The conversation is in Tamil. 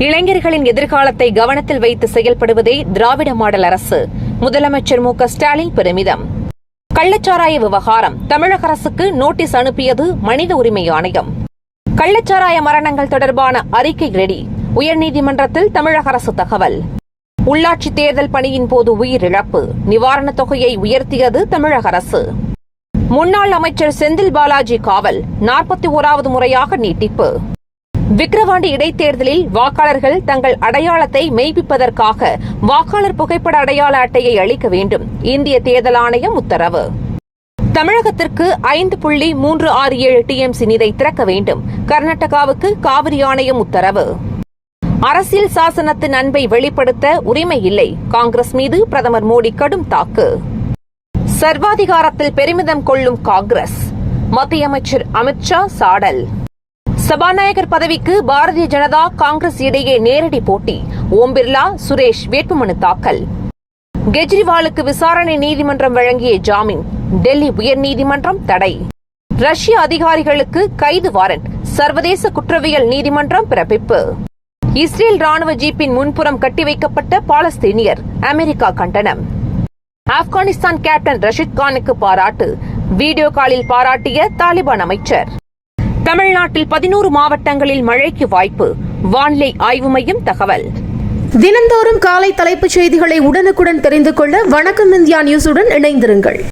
இளைஞர்களின் எதிர்காலத்தை கவனத்தில் வைத்து செயல்படுவதே திராவிட மாடல் அரசு. முதலமைச்சர் மு.க.ஸ்டாலின் பெருமிதம். கள்ளச்சாராய விவகாரம் தமிழக அரசுக்கு நோட்டீஸ் அனுப்பியது மனித உரிமை ஆணையம். கள்ளச்சாராய மரணங்கள் தொடர்பான அறிக்கை ரெடி. உயர்நீதிமன்றத்தில் தமிழக அரசு தகவல். உள்ளாட்சி தேர்தல் பணியின் போது உயிரிழப்பு நிவாரணத் தொகையை உயர்த்தியது தமிழக அரசு. முன்னாள் அமைச்சர் செந்தில் பாலாஜி காவல் 41வது முறையாக நீட்டிப்பு. விக்கிரவாண்டி இடைத்தேர்தலில் வாக்காளர்கள் தங்கள் அடையாளத்தை மெய்ப்பிப்பதற்காக வாக்காளர் புகைப்பட அடையாள அட்டையை அளிக்க வேண்டும். இந்திய தேர்தல் ஆணையம் உத்தரவு. தமிழகத்திற்கு 5.367 TMC நீரை திறக்க வேண்டும். கர்நாடகாவுக்கு காவிரி ஆணையம் உத்தரவு. அரசியல் சாசனத்தின் அன்பை வெளிப்படுத்த உரிமை இல்லை. காங்கிரஸ் மீது பிரதமர் மோடி கடும் தாக்கு. சர்வாதிகாரத்தில் பெருமிதம் கொள்ளும் காங்கிரஸ். மத்திய அமைச்சர் அமித்ஷா சாடல். சபாநாயகர் பதவிக்கு பாரதிய ஜனதா காங்கிரஸ் இடையே நேரடி போட்டி. ஓம் பிர்லா சுரேஷ் வேட்புமனு தாக்கல். கெஜ்ரிவாலுக்கு விசாரணை நீதிமன்றம் வழங்கிய ஜாமீன் டெல்லி உயர்நீதிமன்றம் தடை. ரஷ்ய அதிகாரிகளுக்கு கைது வாரண்ட் சர்வதேச குற்றவியல் நீதிமன்றம் பிறப்பிப்பு. இஸ்ரேல் ராணுவ ஜீப்பின் முன்புறம் கட்டி வைக்கப்பட்ட பாலஸ்தீனியர் அமெரிக்கா கண்டனம். ஆப்கானிஸ்தான் கேப்டன் ரஷீத் கானுக்கு பாராட்டு. வீடியோ காலில் பாராட்டிய தாலிபான் அமைச்சர். தமிழ்நாட்டில் 11 மாவட்டங்களில் மழைக்கு வாய்ப்பு. வானிலை ஆய்வு மையம் தகவல். தினந்தோறும் காலை தலைப்புச் செய்திகளை உடனுக்குடன் தெரிந்து கொள்ள வணக்கம் இந்தியா நியூஸுடன் இணைந்திருங்கள்.